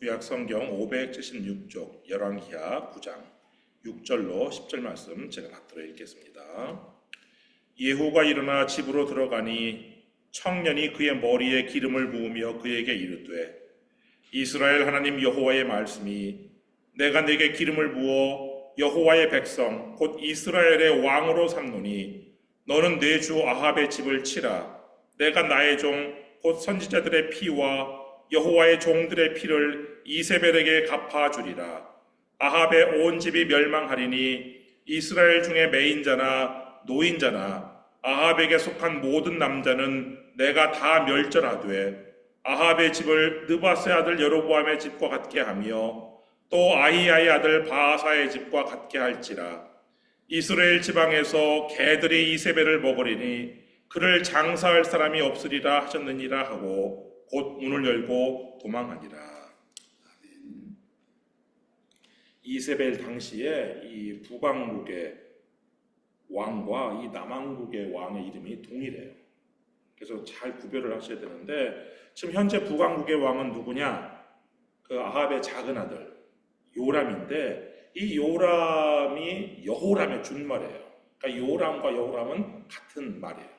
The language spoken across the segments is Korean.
구약성경 576쪽 열왕기하 9장 6절로 10절 말씀 제가 받들어 읽겠습니다. 예후가 일어나 집으로 들어가니 청년이 그의 머리에 기름을 부으며 그에게 이르되 이스라엘 하나님 여호와의 말씀이 내가 내게 기름을 부어 여호와의 백성 곧 이스라엘의 왕으로 삼노니 너는 내 주 아합의 집을 치라. 내가 나의 종 곧 선지자들의 피와 여호와의 종들의 피를 이세벨에게 갚아주리라. 아합의 온 집이 멸망하리니 이스라엘 중에 매인자나 노인자나 아합에게 속한 모든 남자는 내가 다 멸절하되 아합의 집을 느바스의 아들 여로보암의 집과 같게 하며 또 아히야의 아들 바하사의 집과 같게 할지라. 이스라엘 지방에서 개들이 이세벨을 먹으리니 그를 장사할 사람이 없으리라 하셨느니라 하고 곧 문을 열고 도망하니라. 아멘. 이세벨 당시에 이 북왕국의 왕과 이 남왕국의 왕의 이름이 동일해요. 그래서 잘 구별을 하셔야 되는데 지금 현재 북왕국의 왕은 누구냐? 그 아합의 작은 아들 요람인데 이 요람이 여호람의 준말이에요. 그러니까 요람과 여호람은 같은 말이에요.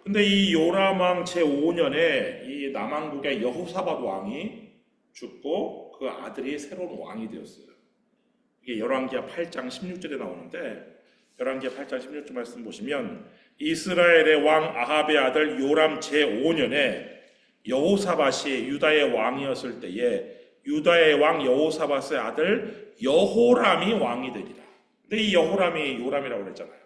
근데 이 요람 왕 제5년에 이 남왕국의 여호사밧 왕이 죽고 그 아들이 새로운 왕이 되었어요. 이게 열왕기하 8장 16절에 나오는데 열왕기하 8장 16절 말씀 보시면 이스라엘의 왕 아합의 아들 요람 제5년에 여호사밧이 유다의 왕이었을 때에 유다의 왕 여호사밧의 아들 여호람이 왕이 되리라. 근데 이 여호람이 요람이라고 그랬잖아요.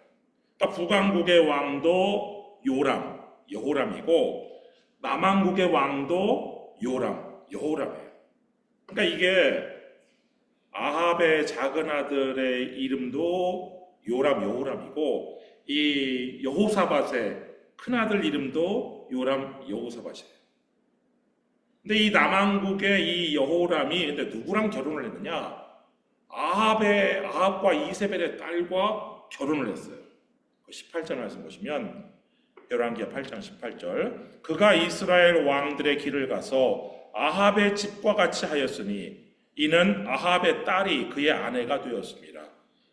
그러니까 북왕국의 왕도 요람, 여호람이고 남왕국의 왕도 요람, 여호람이에요. 그러니까 이게 아합의 작은 아들의 이름도 요람, 여호람이고 이 여호사밧의 큰 아들 이름도 요람, 여호사밧이에요. 근데 이 남왕국의 이 여호람이 근데 누구랑 결혼을 했느냐? 아합과 이세벨의 딸과 결혼을 했어요. 18절 말씀 보시면 열왕기하 8장 18절 그가 이스라엘 왕들의 길을 가서 아합의 집과 같이 하였으니 이는 아합의 딸이 그의 아내가 되었습니다.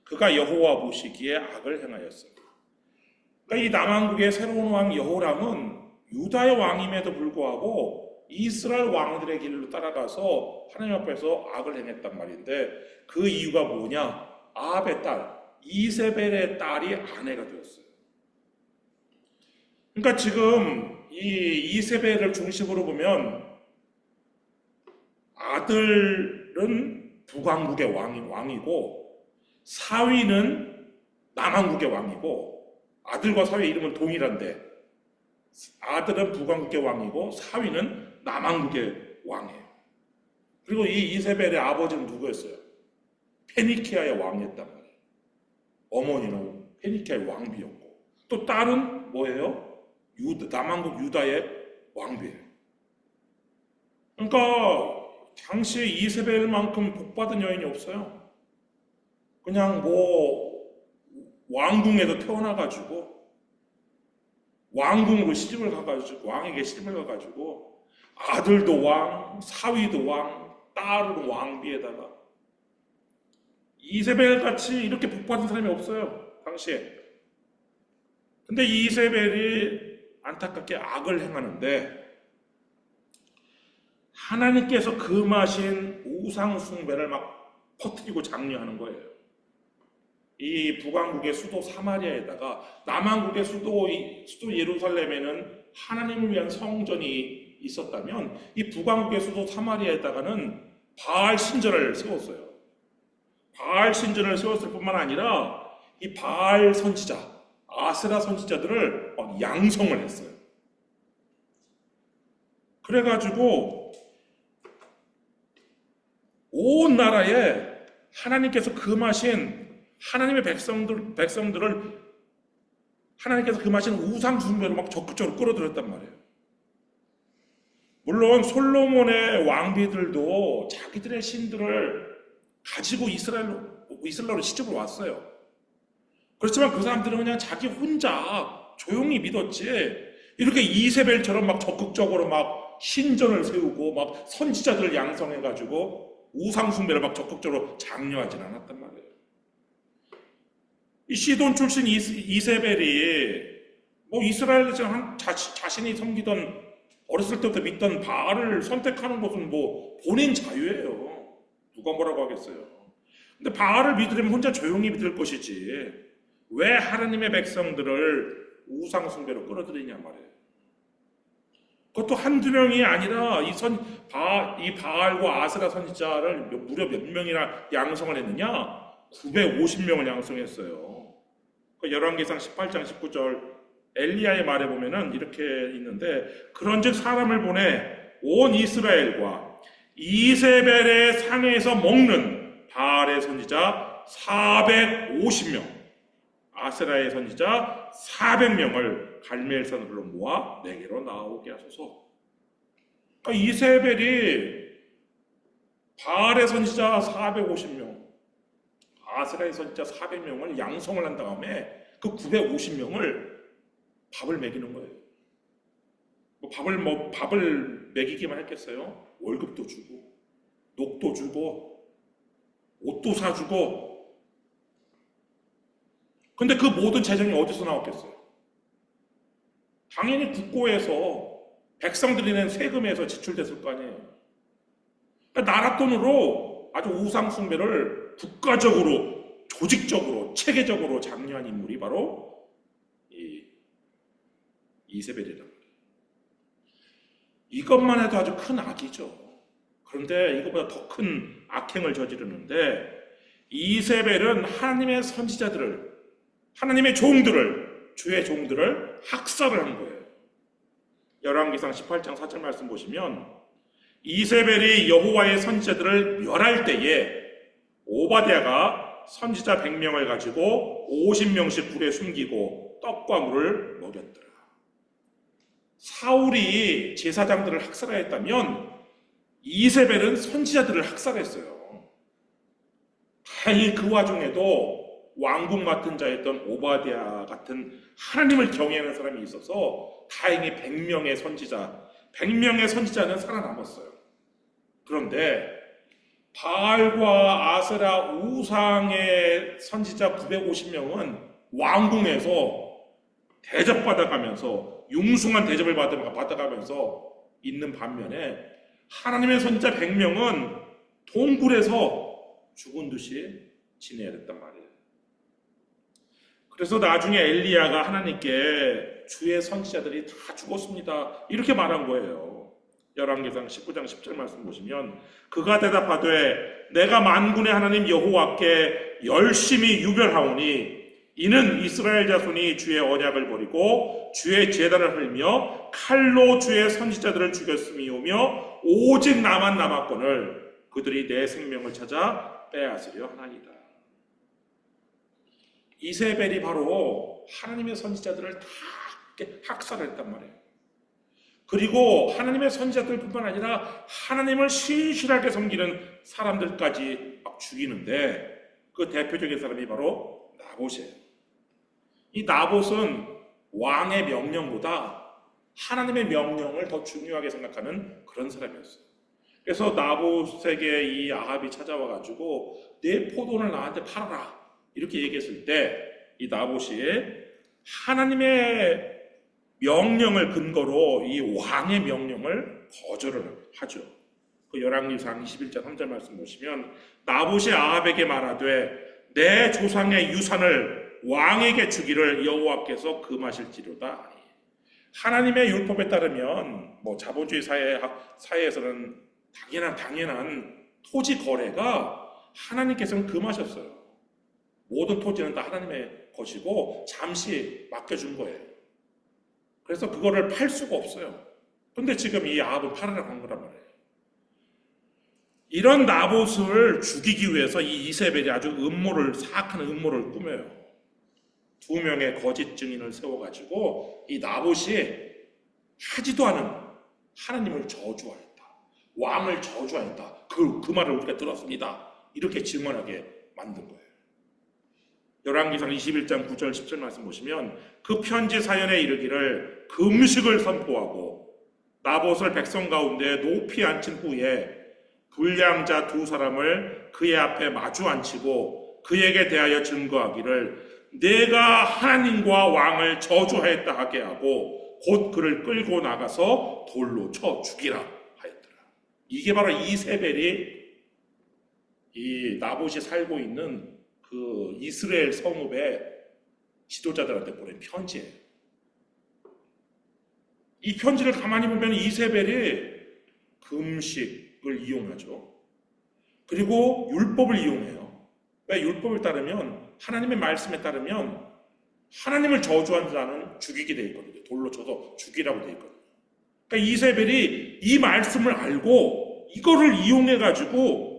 그가 여호와 보시기에 악을 행하였습니다. 그러니까 이 남왕국의 새로운 왕 여호람은 유다의 왕임에도 불구하고 이스라엘 왕들의 길로 따라가서 하나님 앞에서 악을 행했단 말인데 그 이유가 뭐냐? 아합의 딸 이세벨의 딸이 아내가 되었어요. 그러니까 지금 이 이세벨을 중심으로 보면 아들은 북왕국의 왕이고 사위는 남왕국의 왕이고 아들과 사위의 이름은 동일한데 아들은 북왕국의 왕이고 사위는 남왕국의 왕이에요. 그리고 이 이세벨의 아버지는 누구였어요? 페니키아의 왕이었단 말이에요. 어머니는 페니키아의 왕비였고 또 딸은 뭐예요? 남왕국 유다의 왕비예요. 그러니까 당시에 이세벨만큼 복받은 여인이 없어요. 그냥 뭐 왕궁에도 태어나가지고 왕궁으로 시집을 가가지고 왕에게 시집을 가가지고 아들도 왕, 사위도 왕, 딸은 왕비에다가 이세벨 같이 이렇게 복받은 사람이 없어요 당시에. 근데 이세벨이 안타깝게 악을 행하는데 하나님께서 금하신 우상 숭배를 막 퍼뜨리고 장려하는 거예요. 이 북왕국의 수도 사마리아에다가 남왕국의 수도 예루살렘에는 하나님을 위한 성전이 있었다면 이 북왕국의 수도 사마리아에다가는 바알 신전을 세웠어요. 바알 신전을 세웠을 뿐만 아니라 이 바알 선지자 아세라 선지자들을 막 양성을 했어요. 그래가지고 온 나라에 하나님께서 금하신 하나님의 백성들을 하나님께서 금하신 우상 숭배로 막 적극적으로 끌어들였단 말이에요. 물론 솔로몬의 왕비들도 자기들의 신들을 가지고 이스라엘로 시집을 왔어요. 그렇지만 그 사람들은 그냥 자기 혼자 조용히 믿었지 이렇게 이세벨처럼 막 적극적으로 막 신전을 세우고 막 선지자들을 양성해가지고 우상숭배를 막 적극적으로 장려하진 않았단 말이에요. 이 시돈 출신 이세벨이 뭐 이스라엘 자신이 섬기던 어렸을 때부터 믿던 바알을 선택하는 것은 뭐 본인 자유예요. 누가 뭐라고 하겠어요. 근데 바알을 믿으려면 혼자 조용히 믿을 것이지 왜 하나님의 백성들을 우상숭배로 끌어들이냐 말이에요. 그것도 한두 명이 아니라 이 바알과 아세라 선지자를 무려 몇 명이나 양성을 했느냐? 950명을 양성했어요. 열왕기상 18장 19절 엘리야의 말에 보면은 이렇게 있는데, 그런즉 사람을 보내 온 이스라엘과 이세벨의 상에서 먹는 바알의 선지자 450명, 아세라의 선지자 400명을 갈멜산으로 모아 내게로 나오게 하소서. 그러니까 이세벨이 바알의 선지자 450명, 아세라의 선지자 400명을 양성을 한 다음에 그 950명을 밥을 먹이는 거예요. 밥을 먹이기만 했겠어요? 월급도 주고, 녹도 주고, 옷도 사주고. 근데 그 모든 재정이 어디서 나왔겠어요? 당연히 국고에서 백성들이 낸 세금에서 지출됐을 거 아니에요. 그러니까 나라 돈으로 아주 우상숭배를 국가적으로, 조직적으로, 체계적으로 장려한 인물이 바로 이세벨이란 말이에요. 이것만 해도 아주 큰 악이죠. 그런데 이것보다 더 큰 악행을 저지르는데, 이세벨은 하나님의 선지자들을, 하나님의 종들을, 주의 종들을 학살을 한 거예요. 열왕기상 18장 4절 말씀 보시면, 이세벨이 여호와의 선지자들을 멸할 때에 오바댜가 선지자 100명을 가지고 50명씩 불에 숨기고 떡과 물을 먹였더라. 사울이 제사장들을 학살하였다면 이세벨은 선지자들을 학살했어요. 다행히 그 와중에도 왕궁 맡은 자였던 오바댜 같은 하나님을 경외하는 사람이 있어서 다행히 100명의 선지자는 살아남았어요. 그런데 바알과 아세라 우상의 선지자 950명은 왕궁에서 대접받아가면서, 융숭한 대접을 받아가면서 있는 반면에 하나님의 선지자 100명은 동굴에서 죽은 듯이 지내야 됐단 말이에요. 그래서 나중에 엘리야가 하나님께 주의 선지자들이 다 죽었습니다, 이렇게 말한 거예요. 열왕기상 19장 10절 말씀 보시면, 그가 대답하되 내가 만군의 하나님 여호와께 열심히 유별하오니 이는 이스라엘 자손이 주의 언약을 버리고 주의 제단을 헐며 칼로 주의 선지자들을 죽였음이오며 오직 나만 남았거늘 그들이 내 생명을 찾아 빼앗으려 하나이다. 이세벨이 바로 하나님의 선지자들을 다 학살을 했단 말이에요. 그리고 하나님의 선지자들뿐만 아니라 하나님을 신실하게 섬기는 사람들까지 막 죽이는데, 그 대표적인 사람이 바로 나봇이에요. 이 나봇은 왕의 명령보다 하나님의 명령을 더 중요하게 생각하는 그런 사람이었어요. 그래서 나봇에게 이 아합이 찾아와 가지고 내 포도를 나한테 팔아라 이렇게 얘기했을 때, 이 나봇이 하나님의 명령을 근거로 이 왕의 명령을 거절을 하죠. 그 열왕기상 21장 3절 말씀 보시면, 나봇이 아합에게 말하되 내 조상의 유산을 왕에게 주기를 여호와께서 금하실지로다. 하나님의 율법에 따르면 뭐 자본주의 사회에서는 당연한 토지 거래가 하나님께서는 금하셨어요. 모든 토지는 다 하나님의 것이고 잠시 맡겨준 거예요. 그래서 그거를 팔 수가 없어요. 근데 지금 이 아합은 팔으라고 한 거란 말이에요. 이런 나봇을 죽이기 위해서 이 이세벨이 아주 사악한 음모를 꾸며요. 2명의 거짓 증인을 세워가지고 이 나봇이 하지도 않은 하나님을 저주하였다, 왕을 저주하였다, 그 말을 우리가 들었습니다, 이렇게 증언하게 만든 거예요. 열왕기상 21장 9절 10절 말씀 보시면, 그 편지 사연에 이르기를 금식을 선포하고 나봇을 백성 가운데 높이 앉힌 후에 불량자 두 사람을 그의 앞에 마주 앉히고 그에게 대하여 증거하기를 내가 하나님과 왕을 저주하였다 하게 하고 곧 그를 끌고 나가서 돌로 쳐 죽이라 하였더라. 이게 바로 이세벨이 이 나봇이 살고 있는 그 이스라엘 성읍의 지도자들한테 보낸 편지예요. 이 편지를 가만히 보면 이세벨이 금식을 이용하죠. 그리고 율법을 이용해요. 왜? 율법을 따르면, 하나님의 말씀에 따르면 하나님을 저주한 자는 죽이게 돼 있거든요. 돌로 쳐서 죽이라고 돼 있거든요. 그러니까 이세벨이 이 말씀을 알고 이거를 이용해 가지고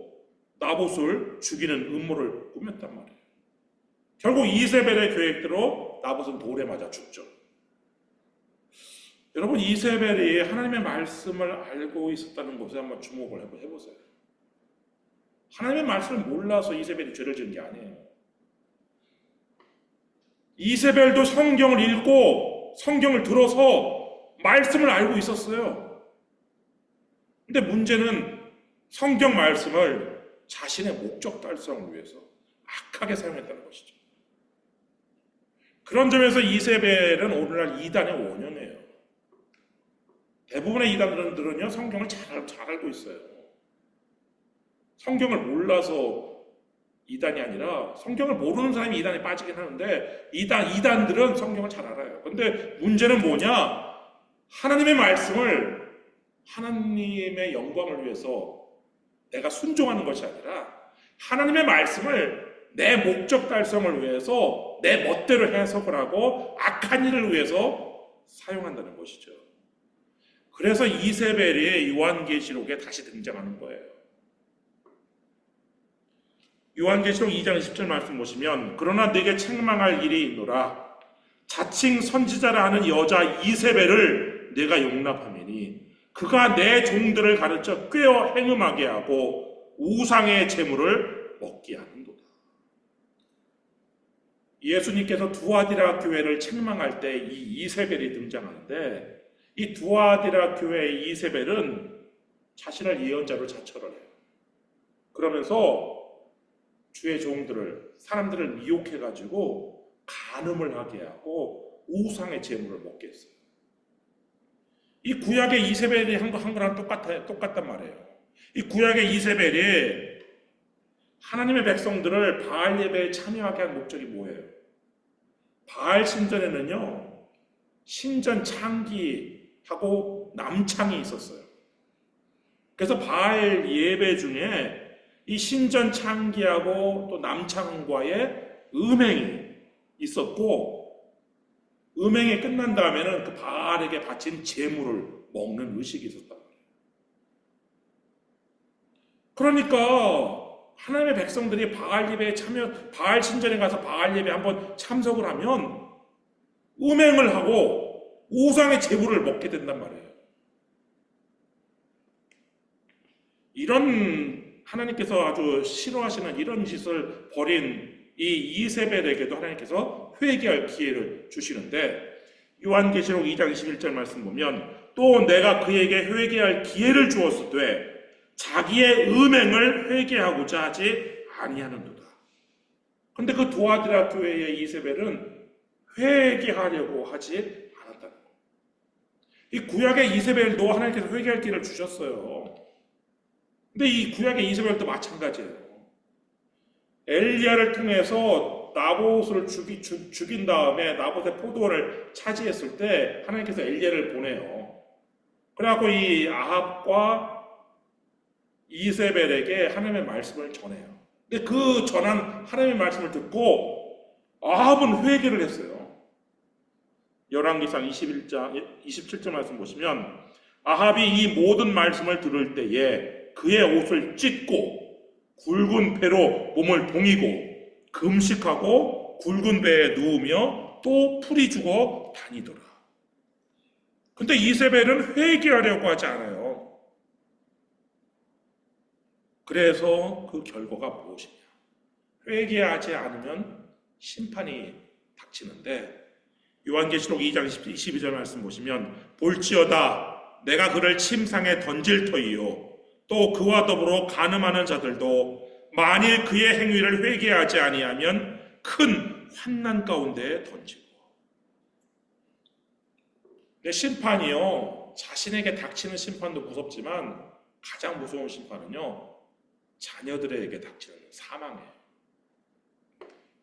나봇을 죽이는 음모를 꾸몄단 말이에요. 결국 이세벨의 계획대로 나봇은 돌에 맞아 죽죠. 여러분, 이세벨이 하나님의 말씀을 알고 있었다는 것에 한번 주목을 해보세요. 하나님의 말씀을 몰라서 이세벨이 죄를 지은 게 아니에요. 이세벨도 성경을 읽고 성경을 들어서 말씀을 알고 있었어요. 근데 문제는 성경 말씀을 자신의 목적 달성을 위해서 악하게 사용했다는 것이죠. 그런 점에서 이세벨은 오늘날 이단의 원형이에요. 대부분의 이단들은요, 성경을 잘 알고 있어요. 성경을 몰라서 이단이 아니라 성경을 모르는 사람이 이단에 빠지긴 하는데 이단들은 성경을 잘 알아요. 근데 문제는 뭐냐? 하나님의 말씀을 하나님의 영광을 위해서 내가 순종하는 것이 아니라 하나님의 말씀을 내 목적 달성을 위해서 내 멋대로 해석을 하고 악한 일을 위해서 사용한다는 것이죠. 그래서 이세벨이 요한계시록에 다시 등장하는 거예요. 요한계시록 2장 10절 말씀 보시면 그러나 내게 책망할 일이 있노라. 자칭 선지자라 하는 여자 이세벨을 내가 용납하매니 그가 내 종들을 가르쳐 꾀어 행음하게 하고 우상의 제물을 먹게 하는도다. 예수님께서 두아디라 교회를 책망할 때 이 이세벨이 등장하는데 이 두아디라 교회의 이세벨은 자신을 예언자로 자처를 해요. 그러면서 주의 종들을, 사람들을 미혹해가지고 간음을 하게 하고 우상의 제물을 먹게 했어요. 이 구약의 이세벨이 한 거랑 똑같단 말이에요. 이 구약의 이세벨이 하나님의 백성들을 바알 예배에 참여하게 한 목적이 뭐예요? 바알 신전에는요, 신전 창기하고 남창이 있었어요. 그래서 바알 예배 중에 이 신전 창기하고 또 남창과의 음행이 있었고, 음행이 끝난 다음에는 그 바알에게 바친 제물을 먹는 의식이 있었단 말이에요. 그러니까 하나님의 백성들이 바알 예배에 바알 신전에 가서 바알 예배에 한번 참석을 하면 음행을 하고 우상의 제물을 먹게 된단 말이에요. 이런 하나님께서 아주 싫어하시는 이런 짓을 벌인 이 이세벨에게도 하나님께서 회개할 기회를 주시는데, 요한계시록 2장 21절 말씀 보면 또 내가 그에게 회개할 기회를 주었으되 자기의 음행을 회개하고자 하지 아니하는도다. 그런데 그 두아디라 교회의 이세벨은 회개하려고 하지 않았다는 거예요. 이 구약의 이세벨도 하나님께서 회개할 기회를 주셨어요. 근데 이 구약의 이세벨도 마찬가지예요. 엘리야를 통해서 나봇을 죽인 다음에 나봇의 포도원을 차지했을 때 하나님께서 엘리야를 보내요. 그래갖고 이 아합과 이세벨에게 하나님의 말씀을 전해요. 근데 그 전한 하나님의 말씀을 듣고 아합은 회개를 했어요. 열왕기상 27절 말씀 보시면 아합이 이 모든 말씀을 들을 때에 그의 옷을 찢고 굵은 배로 몸을 동이고 금식하고 굵은 배에 누우며 또 풀이 죽어 다니더라. 근데 이세벨은 회개하려고 하지 않아요. 그래서 그 결과가 무엇이냐? 회개하지 않으면 심판이 닥치는데, 요한계시록 2장 22절 말씀 보시면 볼지어다 내가 그를 침상에 던질 터이요 또 그와 더불어 간음하는 자들도 만일 그의 행위를 회개하지 아니하면 큰 환난 가운데 던지고. 근데 심판이요, 자신에게 닥치는 심판도 무섭지만 가장 무서운 심판은요, 자녀들에게 닥치는 사망이에요.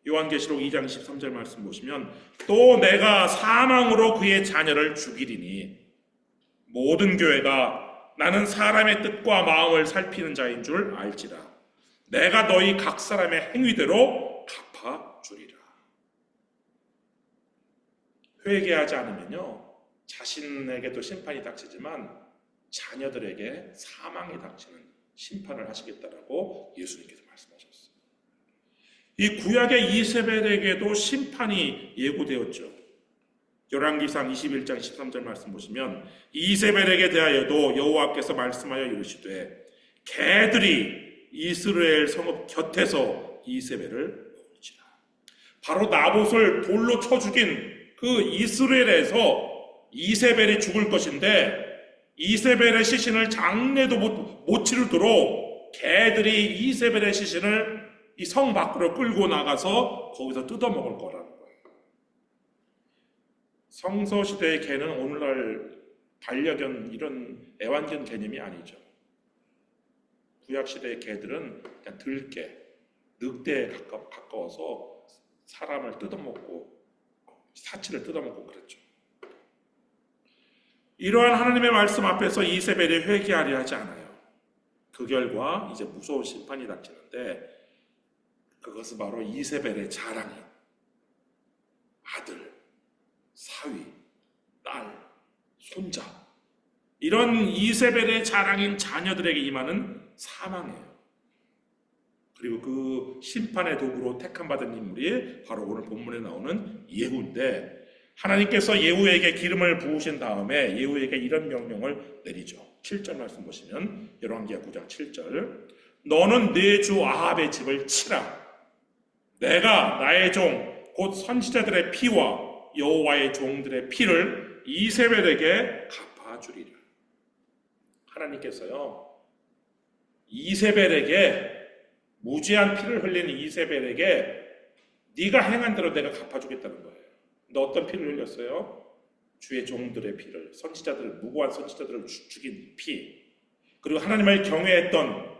요한계시록 2장 13절 말씀 보시면 또 내가 사망으로 그의 자녀를 죽이리니 모든 교회가 나는 사람의 뜻과 마음을 살피는 자인 줄 알지라. 내가 너희 각 사람의 행위대로 갚아주리라. 회개하지 않으면요, 자신에게도 심판이 닥치지만 자녀들에게 사망이 닥치는 심판을 하시겠다라고 예수님께서 말씀하셨어요. 이 구약의 이세벨에게도 심판이 예고되었죠. 열왕기상 21장 13절 말씀 보시면 이세벨에게 대하여도 여호와께서 말씀하여 이르시되 개들이 이스라엘 성읍 곁에서 이세벨을 먹을지라. 바로 나봇을 돌로 쳐 죽인 그 이스라엘에서 이세벨이 죽을 것인데 이세벨의 시신을 장례도 못 치르도록 개들이 이세벨의 시신을 이 성 밖으로 끌고 나가서 거기서 뜯어먹을 거라는 거예요. 성서시대의 개는 오늘날 반려견 이런 애완견 개념이 아니죠. 구약시대의 개들은 그냥 들개, 늑대에 가까워서 사람을 뜯어먹고 사치를 뜯어먹고 그랬죠. 이러한 하나님의 말씀 앞에서 이세벨이 회개하려 하지 않아요. 그 결과 이제 무서운 심판이 닥치는데 그것은 바로 이세벨의 자랑인 아들, 사위, 딸, 손자 이런 이세벨의 자랑인 자녀들에게 임하는 사망이에요. 그리고 그 심판의 도구로 택함받은 인물이 바로 오늘 본문에 나오는 예후인데 하나님께서 예후에게 기름을 부으신 다음에 예후에게 이런 명령을 내리죠. 7절 말씀 보시면 열왕기하 9장 7절 너는 네 주 아합의 집을 치라. 내가 나의 종 곧 선지자들의 피와 여호와의 종들의 피를 이세벨에게 갚아주리라. 하나님께서요 이세벨에게 무지한 피를 흘린 이세벨에게 네가 행한 대로 내가 갚아주겠다는 거예요. 근데 어떤 피를 흘렸어요? 주의 종들의 피를, 선지자들, 무고한 선지자들을 죽인 피, 그리고 하나님을 경외했던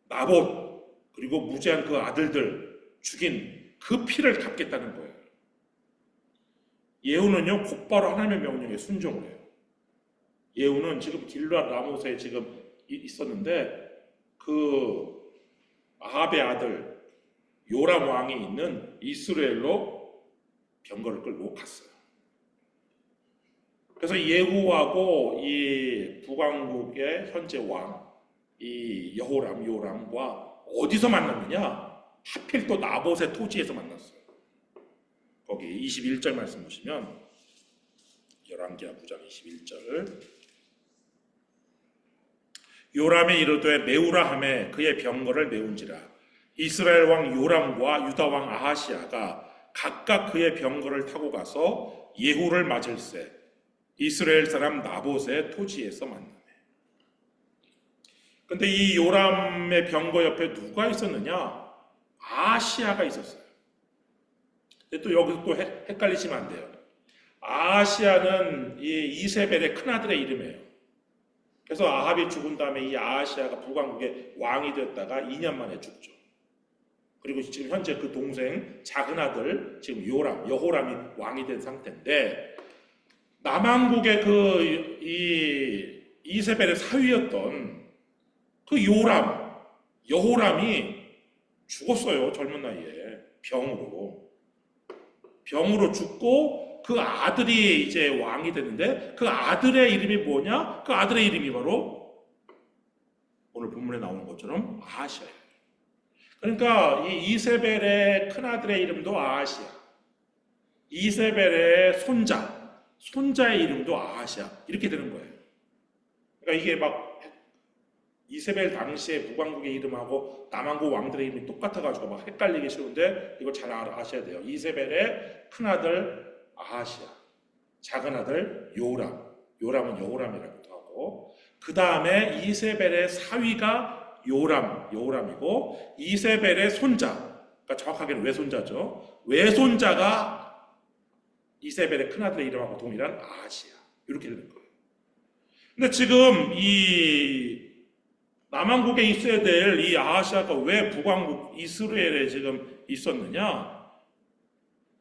나봇, 그리고 무지한 그 아들들 죽인 그 피를 갚겠다는 거예요. 예후는요 곧바로 하나님의 명령에 순종을 해요. 예후는 지금 길르앗 라못에 지금 있었는데 그 아합의 아들 요람 왕이 있는 이스라엘로 병거를 끌고 갔어요. 그래서 예후하고 이 북왕국의 현재 왕 이 요람과 어디서 만났느냐? 하필 또 나봇의 토지에서 만났어요. 거기 21절 말씀 보시면 열왕기하 9장 21절 요람이 이르되 메우라 하매 그의 병거를 메운지라. 이스라엘 왕 요람과 유다 왕 아하시아가 각각 그의 병거를 타고 가서 예후를 맞을세 이스라엘 사람 나봇의 토지에서 만나네. 근데 이 요람의 병거 옆에 누가 있었느냐? 아하시아가 있었어요. 근데 또 여기서 또 헷갈리시면 안 돼요. 아하시아는 이 이세벨의 큰아들의 이름이에요. 그래서 아합이 죽은 다음에 이 아하시아가 북왕국의 왕이 되었다가 2년 만에 죽죠. 그리고 지금 현재 그 동생 작은 아들 지금 여호람이 왕이 된 상태인데 남왕국의 그 이세벨의 사위였던 그 여호람이 죽었어요. 젊은 나이에 병으로 죽고 그 아들이 이제 왕이 됐는데 그 아들의 이름이 뭐냐? 그 아들의 이름이 바로 오늘 본문에 나오는 것처럼 아하시아예요. 그러니까 이 이세벨의 큰아들의 이름도 아하시아, 이세벨의 손자의 이름도 아하시아 이렇게 되는 거예요. 그러니까 이게 막 이세벨 당시에 북왕국의 이름하고 남왕국 왕들의 이름이 똑같아가지고 막 헷갈리기 쉬운데 이걸 잘 아셔야 돼요. 이세벨의 큰아들 아하시아, 작은 아들 요람은 여호람이라고도 하고, 그 다음에 이세벨의 사위가 여호람이고, 이세벨의 손자, 그러니까 정확하게는 외손자죠. 외손자가 이세벨의 큰아들의 이름하고 동일한 아하시야. 이렇게 되는 거예요. 근데 지금 이 남왕국에 있어야 될 이 아하시아가 왜 북왕국 이스라엘에 지금 있었느냐?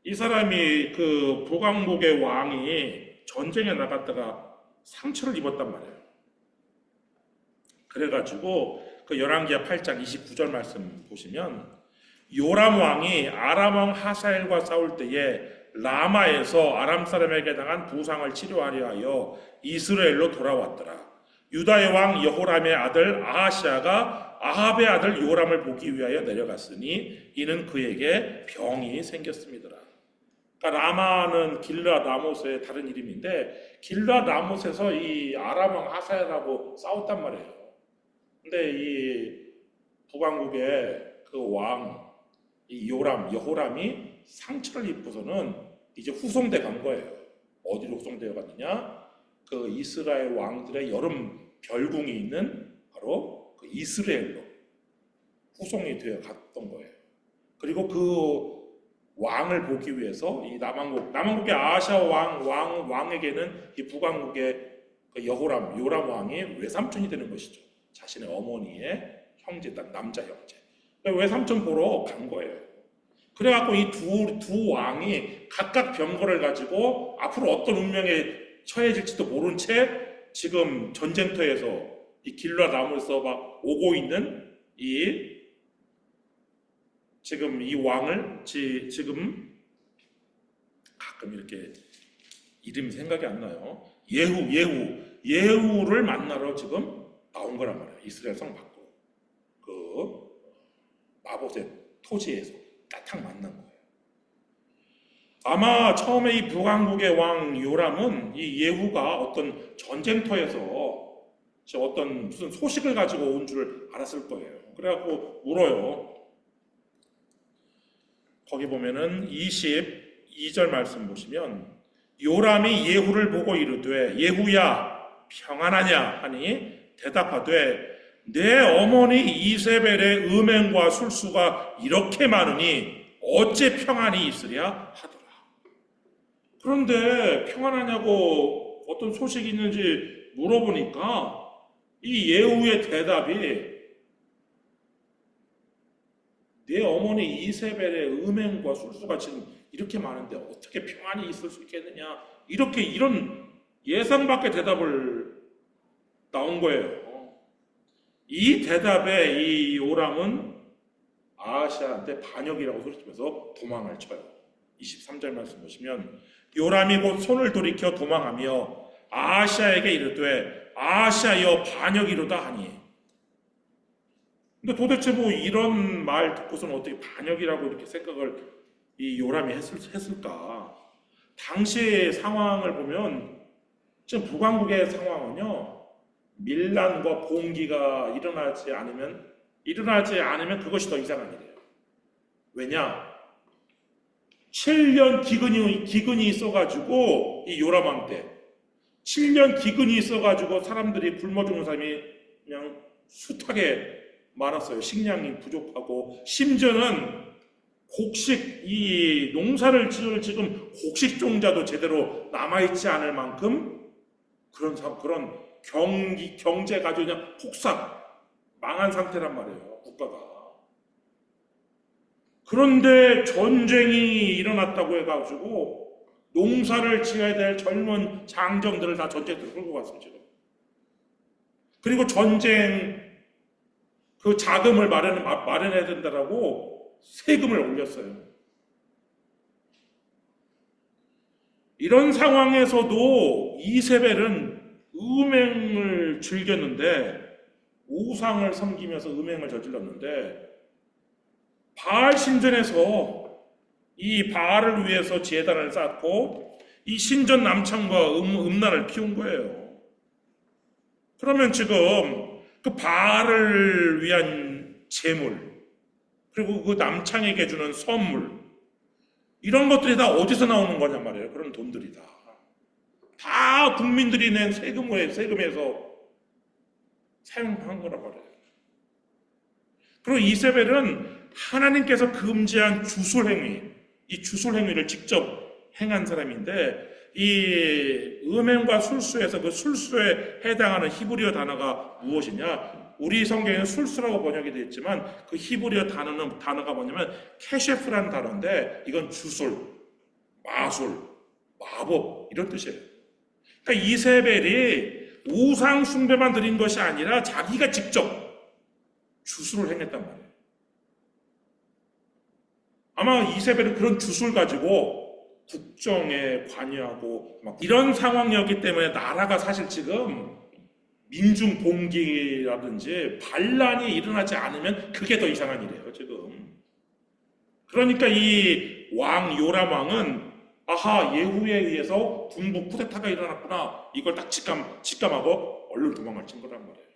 이 사람이 그 북왕국의 왕이 전쟁에 나갔다가 상처를 입었단 말이에요. 그래가지고 그 열왕기하 8장 29절 말씀 보시면, 요람 왕이 아람 왕 하사엘과 싸울 때에 라마에서 아람 사람에게 당한 부상을 치료하려 하여 이스라엘로 돌아왔더라. 유다의 왕 여호람의 아들 아하시아가 아합의 아들 요람을 보기 위하여 내려갔으니 이는 그에게 병이 생겼습니다. 그러니까 라마는 길르앗 라못의 다른 이름인데, 길르앗 라못에서 이 아람 왕 하사엘하고 싸웠단 말이에요. 근데 이 북왕국의 그 왕, 이 여호람이 상처를 입고서는 이제 후송돼 간 거예요. 어디로 후송되어 갔느냐? 그 이스라엘 왕들의 여름 별궁이 있는 바로 그 이스라엘로 후송이 되어 갔던 거예요. 그리고 그 왕을 보기 위해서 이 남왕국의 아하시아 왕에게는 이 북왕국의 그 요람 왕이 외삼촌이 되는 것이죠. 자신의 어머니의 형제, 남자 형제. 외삼촌 보러 간 거예요. 그래갖고 이 두 왕이 각각 병거를 가지고 앞으로 어떤 운명에 처해질지도 모른 채 지금 전쟁터에서 이 길르앗 라못에서 막 오고 있는 지금 이 왕을 지금 가끔 이렇게 이름이 생각이 안 나요. 예후를 만나러 지금 나온 거란 말이에요. 이스라엘 성 밖으로 그 마봇의 토지에서 따탁 만난 거예요. 아마 처음에 이 북왕국의 왕 요람은 이 예후가 어떤 전쟁터에서 어떤 무슨 소식을 가지고 온 줄 알았을 거예요. 그래갖고 물어요. 거기 보면은 22절 말씀 보시면, 요람이 예후를 보고 이르되 예후야 평안하냐 하니 대답하되 내 어머니 이세벨의 음행과 술수가 이렇게 많으니 어째 평안이 있으랴 하더라. 그런데 평안하냐고 어떤 소식이 있는지 물어보니까 이 예후의 대답이 내 어머니 이세벨의 음행과 술수가 지금 이렇게 많은데 어떻게 평안이 있을 수 있겠느냐, 이런 예상 밖의 대답을 나온 거예요. 이 대답에 이 요람은 아하시아한테 반역이라고 소리치면서 도망을 쳐요. 23절 말씀 보시면, 요람이 곧 손을 돌이켜 도망하며 아하시아에게 이르되 아하시아여 반역이로다 하니. 근데 도대체 뭐 이런 말 듣고서는 어떻게 반역이라고 이렇게 생각을 이 요람이 했을까? 당시의 상황을 보면 지금 북왕국의 상황은요, 밀란과 봉기가 일어나지 않으면 그것이 더 이상한 일이에요. 왜냐? 7년 기근이 있어가지고 이 요람 왕 때 7년 기근이 있어가지고 사람들이 굶어 죽는 사람이 그냥 숱하게 많았어요. 식량이 부족하고, 심지어는 이 농사를 지을 지금 곡식종자도 제대로 남아있지 않을 만큼 그런 경제가 아주 그냥 폭삭 망한 상태란 말이에요, 국가가. 그런데 전쟁이 일어났다고 해가지고 농사를 지어야 될 젊은 장정들을 다 전쟁터로 끌고 갔어요, 지금. 그리고 전쟁 그 자금을 마련해야 된다라고 세금을 올렸어요. 이런 상황에서도 이세벨은 음행을 즐겼는데, 우상을 섬기면서 음행을 저질렀는데, 바알 신전에서 이 바알을 위해서 제단을 쌓고 이 신전 남창과 음란을 피운 거예요. 그러면 지금 그 바알을 위한 제물, 그리고 그 남창에게 주는 선물, 이런 것들이 다 어디서 나오는 거냔 말이에요. 그런 돈들이 다 국민들이 낸 세금에서 사용한 거란 말이에요. 그리고 이세벨은 하나님께서 금지한 주술행위, 이 주술행위를 직접 행한 사람인데, 이 음행과 술수에서 그 술수에 해당하는 히브리어 단어가 무엇이냐? 우리 성경에는 술수라고 번역이 되어 있지만 그 히브리어 단어가 뭐냐면 케셰프라는 단어인데, 이건 주술, 마술, 마법 이런 뜻이에요. 그러니까 이세벨이 우상 숭배만 드린 것이 아니라 자기가 직접 주술을 행했단 말이에요. 아마 이세벨은 그런 주술 가지고 국정에 관여하고 막 이런 상황이었기 때문에 나라가 사실 지금 민중 봉기라든지 반란이 일어나지 않으면 그게 더 이상한 일이에요, 지금. 그러니까 이 왕 요람 왕은 아하, 예후에 의해서 군부 쿠데타가 일어났구나, 이걸 딱 직감하고 얼른 도망을 친 거란 말이에요.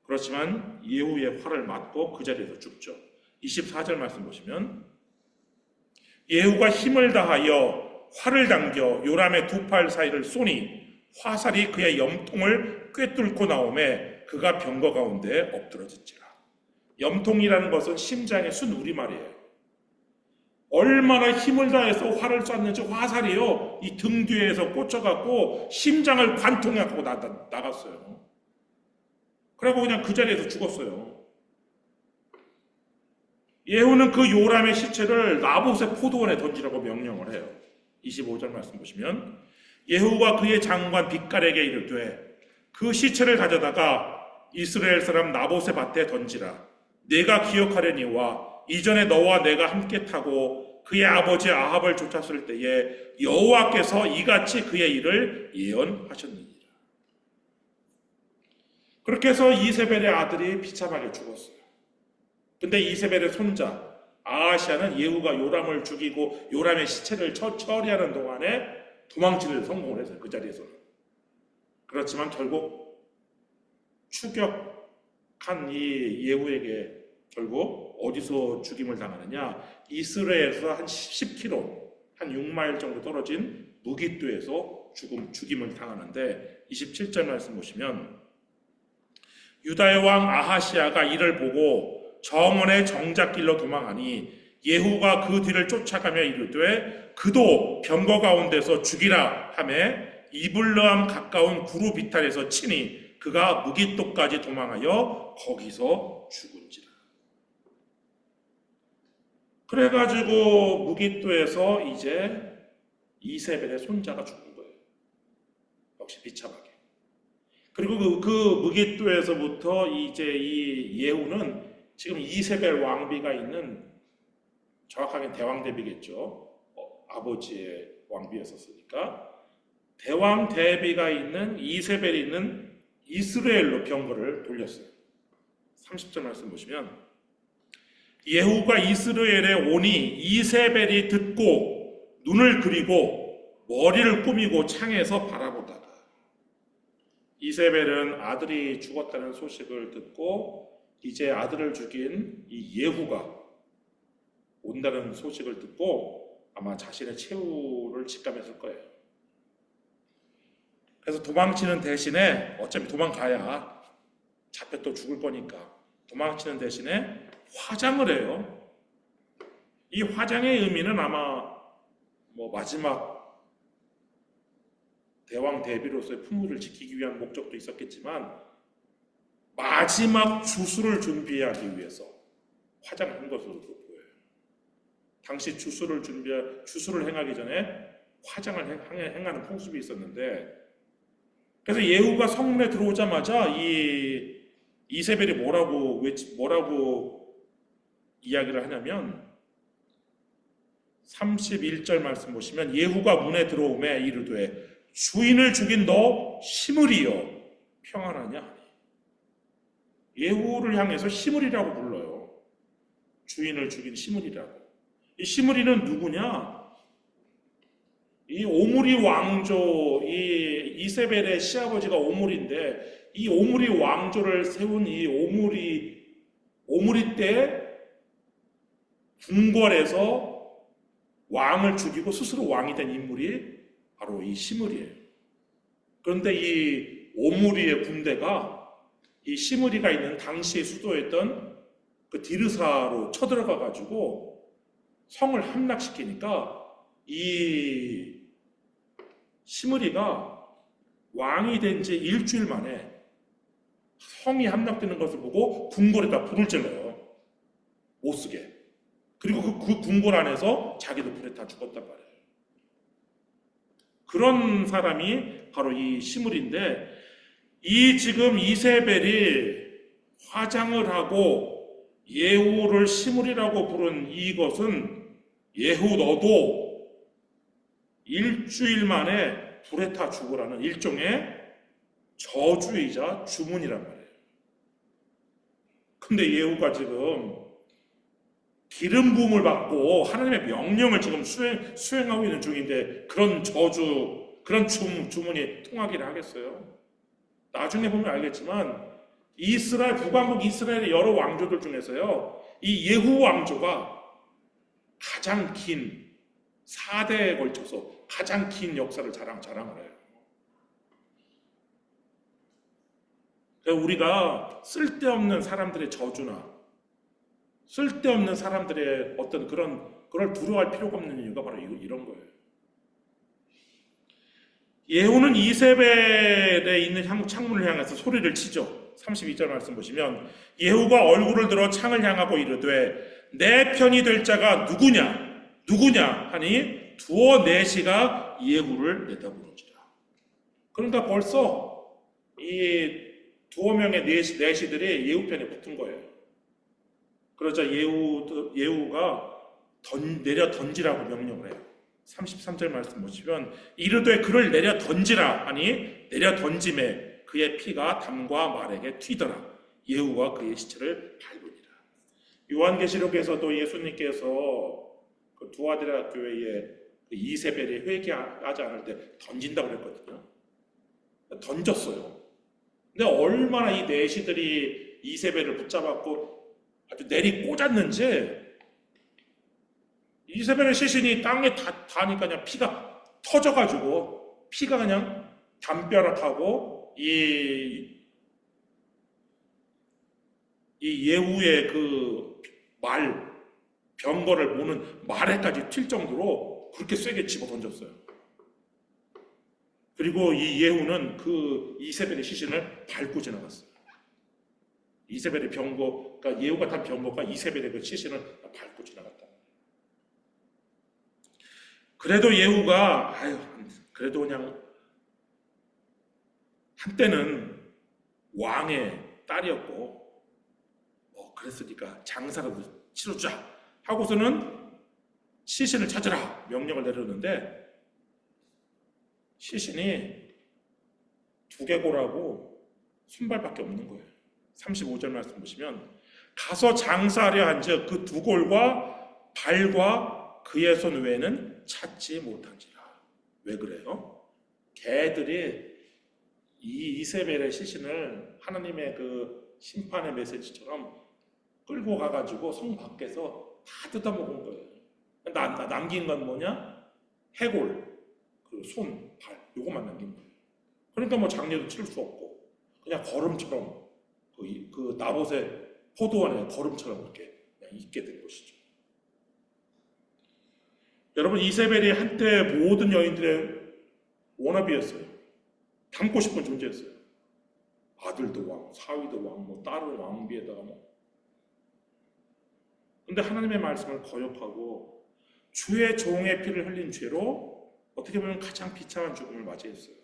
그렇지만 예후의 활을 맞고 그 자리에서 죽죠. 24절 말씀 보시면 예후가 힘을 다하여 활을 당겨 요람의 두 팔 사이를 쏘니 화살이 그의 염통을 꿰뚫고 나오매 그가 병거 가운데 엎드러졌지라. 염통이라는 것은 심장의 순 우리말이에요. 얼마나 힘을 다해서 활을 쐈는지 화살이요, 이 등 뒤에서 꽂혀갖고 심장을 관통해갖고 나갔어요. 그리고 그냥 그 자리에서 죽었어요. 예후는 그 요람의 시체를 나봇의 포도원에 던지라고 명령을 해요. 25절 말씀 보시면 예후가 그의 장관 빗갈에게 이르되 그 시체를 가져다가 이스라엘 사람 나봇의 밭에 던지라. 내가 기억하려니와 이전에 너와 내가 함께 타고 그의 아버지 아합을 쫓았을 때에 여호와께서 이같이 그의 일을 예언하셨느니라. 그렇게 해서 이세벨의 아들이 비참하게 죽었어요. 근데 이세벨의 손자 아하시아는 예후가 요람을 죽이고 요람의 시체를 처리하는 동안에 도망치는 성공을 했어요. 그 자리에서는. 그렇지만 결국 추격한 이 예후에게 결국 어디서 죽임을 당하느냐? 이스라엘에서 한 10km, 한 6마일 정도 떨어진 무깃도에서 죽임을 당하는데, 27절 말씀 보시면 유다의 왕 아하시아가 이를 보고 정원의 정작길로 도망하니 예후가 그 뒤를 쫓아가며 이르되 그도 병거 가운데서 죽이라 하매 이블르함 가까운 구루 비탈에서 치니 그가 무깃도까지 도망하여 거기서 죽은지라. 그래가지고 무깃도에서 이제 이세벨의 손자가 죽은 거예요. 역시 비참하게. 그리고 그 무깃도에서부터 이제 이 예후는 지금 이세벨 왕비가 있는, 정확하게 대왕 대비겠죠. 아버지의 왕비였었으니까 대왕 대비가 있는 이세벨이 있는 이스라엘로 병거를 돌렸어요. 30절 말씀 보시면 예후가 이스라엘에 오니 이세벨이 듣고 눈을 그리고 머리를 꾸미고 창에서 바라보다가, 이세벨은 아들이 죽었다는 소식을 듣고 이제 아들을 죽인 이 예후가 온다는 소식을 듣고 아마 자신의 최후를 직감했을 거예요. 그래서 도망치는 대신에, 어차피 도망가야 잡혀 또 죽을 거니까 도망치는 대신에 화장을 해요. 이 화장의 의미는 아마 마지막 대왕 대비로서의 품위를 지키기 위한 목적도 있었겠지만 마지막 주술을 준비하기 위해서 화장한 것으로 보여요. 당시 주술을 행하기 전에 화장을 행하는 풍습이 있었는데, 그래서 예후가 성문에 들어오자마자 이 이세벨이 뭐라고 이야기를 하냐면 31절 말씀 보시면 예후가 문에 들어오매 이르되 주인을 죽인 너 시므리여 평안하냐. 예후를 향해서 시므리라고 불러요. 주인을 죽인 시므리라고. 이 시므리는 누구냐? 이 오므리 왕조, 이 이세벨의 시아버지가 오므리인데, 이 오므리 왕조를 세운 이 오므리 때 궁궐에서 왕을 죽이고 스스로 왕이 된 인물이 바로 이 시므리예요. 그런데 이 오므리의 군대가 이 시므리가 있는 당시의 수도였던 그 디르사로 쳐들어가 가지고 성을 함락시키니까 이 시므리가 왕이 된 지 일주일 만에 성이 함락되는 것을 보고 궁궐에다 불을 질러요. 못 쓰게. 그리고 그 궁궐 안에서 자기도 불에 타 죽었단 말이에요. 그런 사람이 바로 이 시므리인데, 이 지금 이세벨이 화장을 하고 예후를 시므리라고 부른 이것은 예후 너도 일주일 만에 불에 타 죽으라는 일종의 저주이자 주문이란 말이에요. 근데 예후가 지금 기름 부음을 받고 하나님의 명령을 지금 수행하고 있는 중인데 그런 저주, 그런 주문이 통하기를 하겠어요? 나중에 보면 알겠지만 이스라엘, 북왕국 이스라엘의 여러 왕조들 중에서요, 이 예후 왕조가 가장 긴 4대에 걸쳐서 가장 긴 역사를 자랑을 해요. 그러니까 우리가 쓸데없는 사람들의 저주나 쓸데없는 사람들의 어떤 그걸 두려워할 필요가 없는 이유가 바로 이런 거예요. 예후는 이세벨에 있는 창문을 향해서 소리를 치죠. 32절 말씀 보시면 예후가 얼굴을 들어 창을 향하고 이르되 내 편이 될 자가 누구냐 하니 두어 넷이가 예후를 내다보는지라. 그러니까 벌써 이 두어 명의 내시들이 예후 편에 붙은 거예요. 그러자 예후가 내려 던지라고 명령을 해요. 33절 말씀 보시면 이르되 그를 내려 던지라 하니 내려 던짐에 그의 피가 담과 말에게 튀더라. 예후가 그의 시체를 밟으니라. 요한계시록에서도 예수님께서 그 두아디라 교회에 그 이세벨이 회개하지 않을 때 던진다고 그랬거든요. 던졌어요. 근데 얼마나 이 내시들이 이세벨을 붙잡았고 아주 내리 꽂았는지 이세벨의 시신이 땅에 닿으니까 그냥 피가 터져가지고 피가 그냥 담벼락하고 이 예후의 그 병거를 모는 말에까지 튈 정도로 그렇게 세게 집어 던졌어요. 그리고 이 예후는 그 이세벨의 시신을 밟고 지나갔어요. 이세벨의 그러니까 예후가 탄 병거가 이세벨의 그 시신을 밟고 지나갔다. 그래도 예후가 그래도 그냥 한때는 왕의 딸이었고 그랬으니까 장사라도 치르자 하고서는 시신을 찾으라 명령을 내렸는데 시신이 두개골하고 손발밖에 없는 거예요. 35절 말씀 보시면 가서 장사하려 한즉 그 두 골과 발과 그의 손 외에는 찾지 못한지라. 왜 그래요? 개들이 이 이세벨의 시신을 하나님의 그 심판의 메시지처럼 끌고 가가지고 성 밖에서 다 뜯어먹은 거예요. 남긴 건 뭐냐? 해골, 그 손, 발, 요것만 남긴 거예요. 그러니까 뭐 장례도 치를 수 없고 그냥 걸음처럼 그 나봇의 포도원에 걸음처럼 이렇게 그냥 있게 된 것이죠. 여러분, 이세벨이 한때 모든 여인들의 워너비였어요. 닮고 싶은 존재였어요. 아들도 왕, 사위도 왕, 뭐 딸은 왕비에다가 뭐. 근데 하나님의 말씀을 거역하고 주의 종의 피를 흘린 죄로 어떻게 보면 가장 비참한 죽음을 맞이했어요.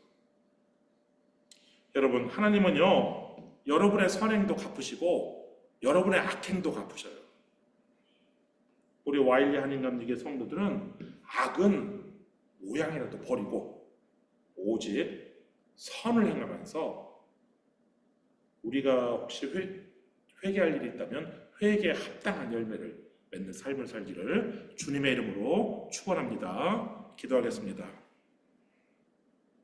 여러분, 하나님은요 여러분의 선행도 갚으시고 여러분의 악행도 갚으셔요. 우리 와일리 한인감리교 성도들은 악은 모양이라도 버리고 오직 선을 행하면서 우리가 혹시 회개할 일이 있다면 회개에 합당한 열매를 맺는 삶을 살기를 주님의 이름으로 축원합니다. 기도하겠습니다.